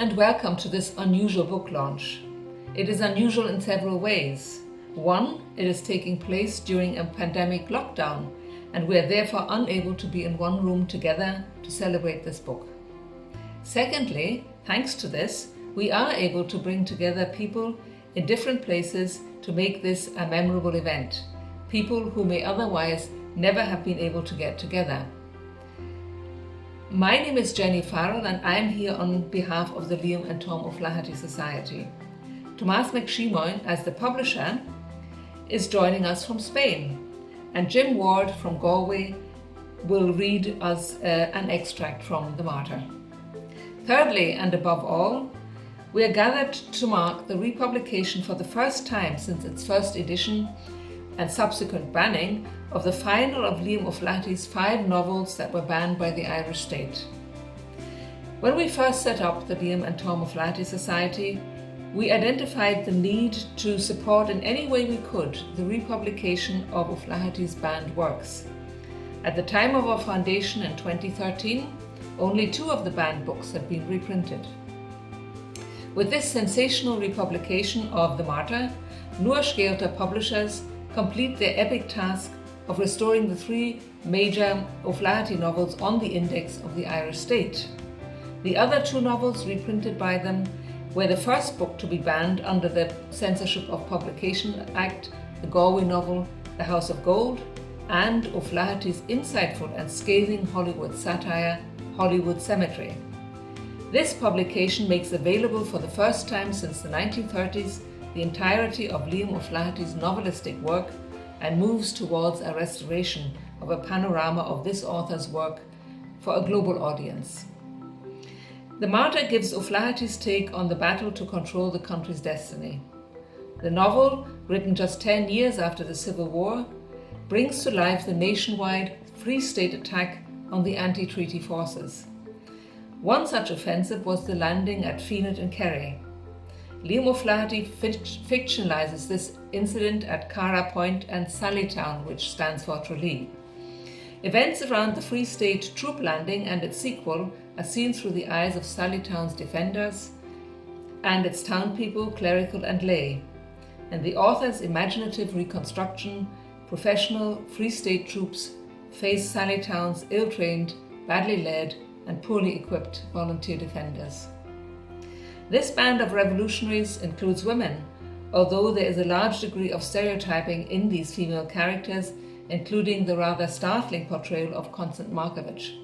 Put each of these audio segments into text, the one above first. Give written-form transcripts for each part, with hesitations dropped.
and welcome to this unusual book launch. It is unusual in several ways. One, it is taking place during a pandemic lockdown, and we are therefore unable to be in one room together to celebrate this book. Secondly, thanks to this, we are able to bring together people in different places to make this a memorable event, people who may otherwise never have been able to get together. My name is Jenny Farrell and I am here on behalf of the Liam and Tom O'Flaherty Society. Tomás McShimoyne, as the publisher, is joining us from Spain, and Jim Ward from Galway will read us an extract from the Martyr. Thirdly, and above all, we are gathered to mark the republication for the first time since its first edition and subsequent banning of the final of Liam O'Flaherty's 5 novels that were banned by the Irish state. When we first set up the Liam and Tom O'Flaherty Society, we identified the need to support in any way we could the republication of O'Flaherty's banned works. At the time of our foundation in 2013, only 2 of the banned books had been reprinted. With this sensational republication of the Martyr, Nua Scialta publishers complete their epic task of restoring the 3 major O'Flaherty novels on the index of the Irish state. The other 2 novels reprinted by them were the first book to be banned under the Censorship of Publications Act, the Galway novel The House of Gold, and O'Flaherty's insightful and scathing Hollywood satire, Hollywood Cemetery. This publication makes available for the first time since the 1930s the entirety of Liam O'Flaherty's novelistic work and moves towards a restoration of a panorama of this author's work for a global audience. The Martyr gives O'Flaherty's take on the battle to control the country's destiny. The novel, written just 10 years after the Civil War, brings to life the nationwide Free State attack on the anti-treaty forces. One such offensive was the landing at Feenet in Kerry. Liam O'Flaherty fictionalizes this incident at Cara Point and Sallytown, which stands for Tralee. Events around the Free State troop landing and its sequel are seen through the eyes of Sallytown's defenders and its townspeople, clerical and lay. In the author's imaginative reconstruction, professional Free State troops face Sallytown's ill-trained, badly led and poorly equipped volunteer defenders. This band of revolutionaries includes women, although there is a large degree of stereotyping in these female characters, including the rather startling portrayal of Constance Markovich.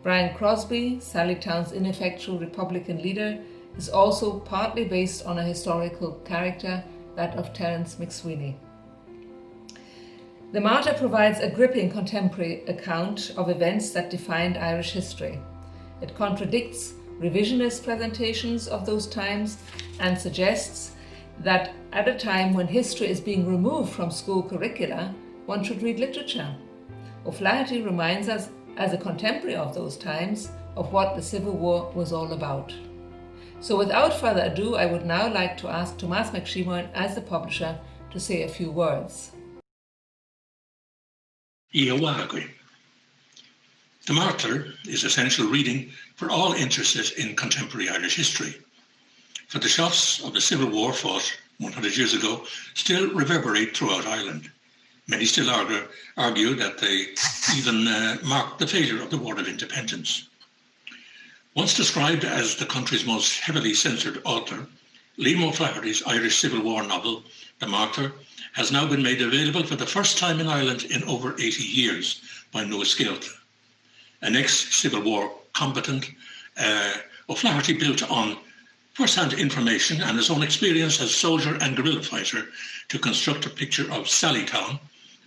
Brian Crosby, Sallytown's ineffectual Republican leader, is also partly based on a historical character, that of Terence McSweeney. The Martyr provides a gripping contemporary account of events that defined Irish history. It contradicts revisionist presentations of those times and suggests that at a time when history is being removed from school curricula, one should read literature. O'Flaherty reminds us, as a contemporary of those times, of what the Civil War was all about. So without further ado, I would now like to ask Tomás McShimoyne, as the publisher, to say a few words. The Martyr is essential reading for all interested in contemporary Irish history. For the shots of the Civil War fought 100 years ago still reverberate throughout Ireland. Many still argue that they even marked the failure of the War of Independence. Once described as the country's most heavily censored author, Liam O'Flaherty's Irish Civil War novel, The Martyr, has now been made available for the first time in Ireland in over 80 years by Nua Scialta. An ex-Civil War combatant, O'Flaherty built on first-hand information and his own experience as soldier and guerrilla fighter to construct a picture of Sallytown,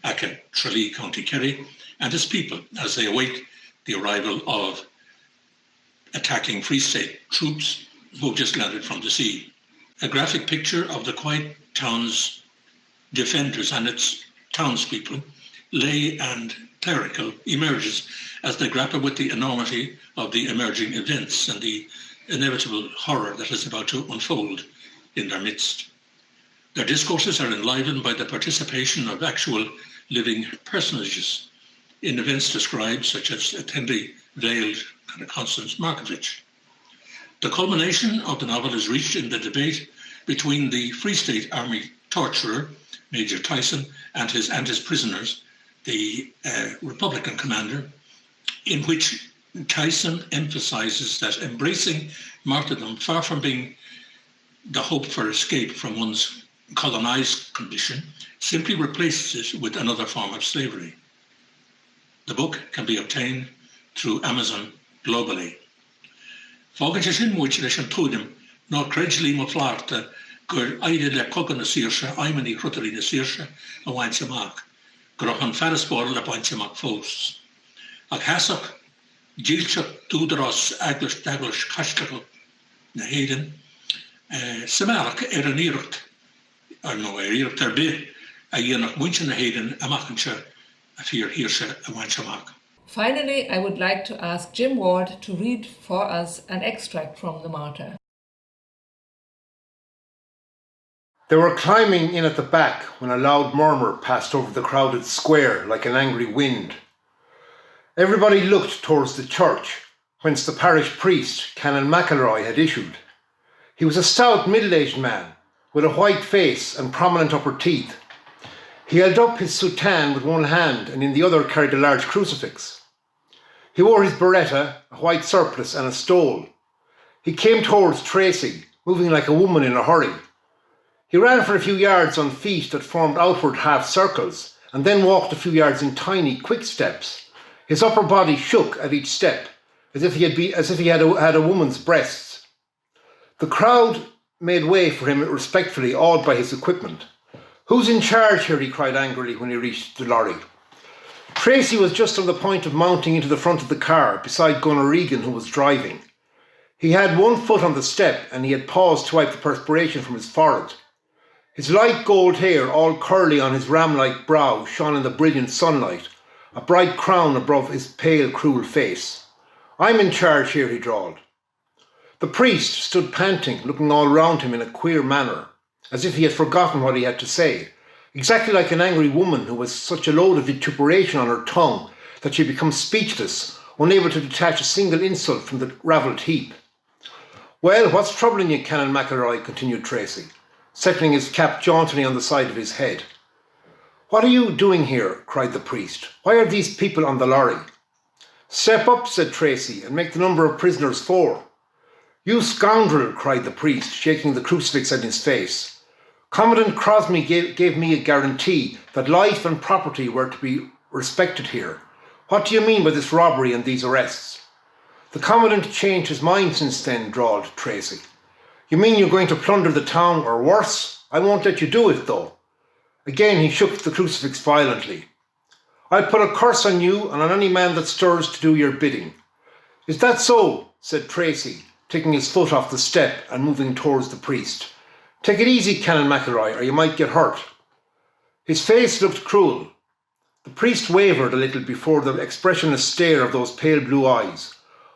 Aca, Tralee, County Kerry, and his people as they await the arrival of attacking Free State troops who have just landed from the sea. A graphic picture of the quiet town's defenders and its townspeople, lay and clerical, emerges as they grapple with the enormity of the emerging events and the inevitable horror that is about to unfold in their midst. Their discourses are enlivened by the participation of actual living personages in events described, such as a thinly veiled Constance Markovich. The culmination of the novel is reached in the debate between the Free State Army torturer, Major Tyson, and his prisoners, the Republican commander, in which Tyson emphasises that embracing martyrdom, far from being the hope for escape from one's colonised condition, simply replaces it with another form of slavery. The book can be obtained through Amazon globally. Fágan sé sin muid leis an túdim ná creidlí mo phláirte gur aide le cogan na saoirse, aiminí chrutalí na saoirse a bhaint amach, gur an ferraspóir le baint amach fós. Ag heasach díilteach dúdarás aglas daglas caisteach na héireann, Samarach an íireacht, nó íireacht ar bith a dhéanach muinte na héireann amachanse a fíor híorse a bhaint amach. Finally, I would like to ask Jim Ward to read for us an extract from the Martyr. They were climbing in at the back when a loud murmur passed over the crowded square like an angry wind. Everybody looked towards the church, whence the parish priest, Canon McElroy, had issued. He was a stout middle-aged man, with a white face and prominent upper teeth. He held up his soutane with one hand and in the other carried a large crucifix. He wore his beretta, a white surplice and a stole. He came towards Tracy, moving like a woman in a hurry. He ran for a few yards on feet that formed outward half circles and then walked a few yards in tiny, quick steps. His upper body shook at each step, as if he had a woman's breasts. The crowd made way for him respectfully, awed by his equipment. "Who's in charge here?" he cried angrily when he reached the lorry. Tracy was just on the point of mounting into the front of the car beside Gunnar Regan, who was driving. He had one foot on the step and he had paused to wipe the perspiration from his forehead. His light gold hair, all curly on his ram-like brow, shone in the brilliant sunlight, a bright crown above his pale, cruel face. "I'm in charge here," he drawled. The priest stood panting, looking all round him in a queer manner, as if he had forgotten what he had to say, exactly like an angry woman who has such a load of vituperation on her tongue that she becomes speechless, unable to detach a single insult from the ravelled heap. "Well, what's troubling you, Canon McElroy?" continued Tracy, settling his cap jauntily on the side of his head. "What are you doing here?" cried the priest. "Why are these people on the lorry?" "Step up," said Tracy, "and make the number of prisoners 4. "You scoundrel," cried the priest, shaking the crucifix at his face. "Commandant Crosby gave me a guarantee that life and property were to be respected here. What do you mean by this robbery and these arrests?" "The Commandant changed his mind since then," drawled Tracy. "You mean you're going to plunder the town, or worse? I won't let you do it, though." Again he shook the crucifix violently. "I'll put a curse on you and on any man that stirs to do your bidding." "Is that so?" said Tracy, taking his foot off the step and moving towards the priest. "Take it easy, Canon McElroy, or you might get hurt." His face looked cruel. The priest wavered a little before the expressionist stare of those pale blue eyes.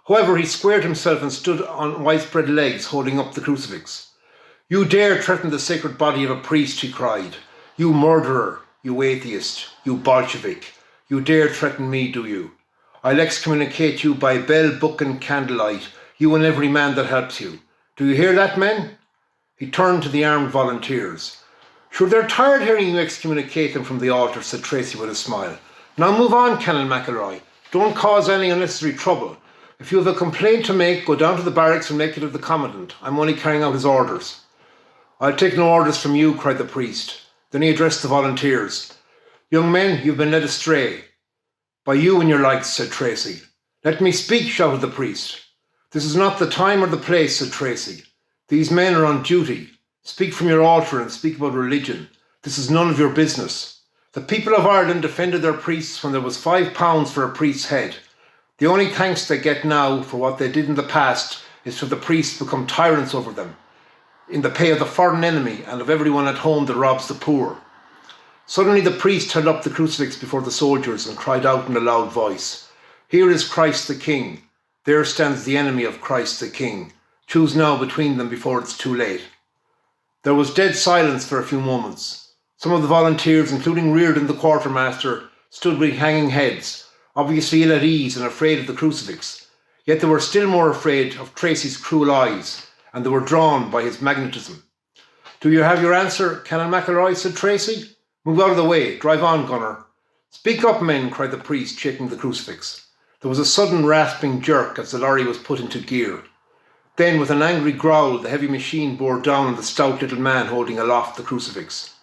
However, he squared himself and stood on widespread legs, holding up the crucifix. "You dare threaten the sacred body of a priest," he cried. "You murderer, you atheist, you Bolshevik. You dare threaten me, do you? I'll excommunicate you by bell, book and candlelight, you and every man that helps you. Do you hear that, men?" He turned to the armed volunteers. "Sure, they're tired hearing you excommunicate them from the altar," said Tracy with a smile. "Now move on, Canon McElroy. Don't cause any unnecessary trouble. If you have a complaint to make, go down to the barracks and make it of the Commandant. I'm only carrying out his orders." "I'll take no orders from you," cried the priest. Then he addressed the volunteers. "Young men, you've been led astray." "By you and your likes," said Tracy. "Let me speak," shouted the priest. "This is not the time or the place," said Tracy. "These men are on duty. Speak from your altar and speak about religion. This is none of your business. The people of Ireland defended their priests when there was £5 for a priest's head. The only thanks they get now for what they did in the past is for the priests become tyrants over them, in the pay of the foreign enemy and of everyone at home that robs the poor." Suddenly the priest held up the crucifix before the soldiers and cried out in a loud voice, "Here is Christ the King. There stands the enemy of Christ the King. Choose now between them before it's too late." There was dead silence for a few moments. Some of the volunteers, including Reardon the quartermaster, stood with hanging heads, obviously ill at ease and afraid of the crucifix. Yet they were still more afraid of Tracy's cruel eyes, and they were drawn by his magnetism. "Do you have your answer, Canon McElroy?" said Tracy. "Move out of the way. Drive on, gunner." "Speak up, men," cried the priest, shaking the crucifix. There was a sudden rasping jerk as the lorry was put into gear. Then, with an angry growl, the heavy machine bore down on the stout little man holding aloft the crucifix.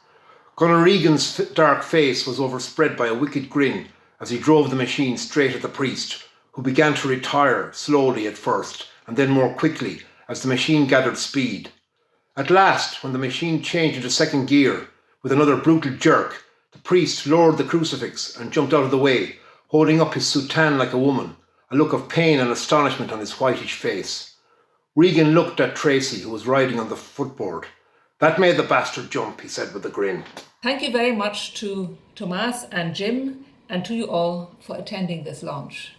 Gunner Regan's dark face was overspread by a wicked grin as he drove the machine straight at the priest, who began to retire, slowly at first, and then more quickly as the machine gathered speed. At last, when the machine changed into second gear, with another brutal jerk, the priest lowered the crucifix and jumped out of the way, holding up his soutane like a woman, a look of pain and astonishment on his whitish face. Regan looked at Tracy, who was riding on the footboard. "That made the bastard jump," he said with a grin. Thank you very much to Tomas and Jim and to you all for attending this launch.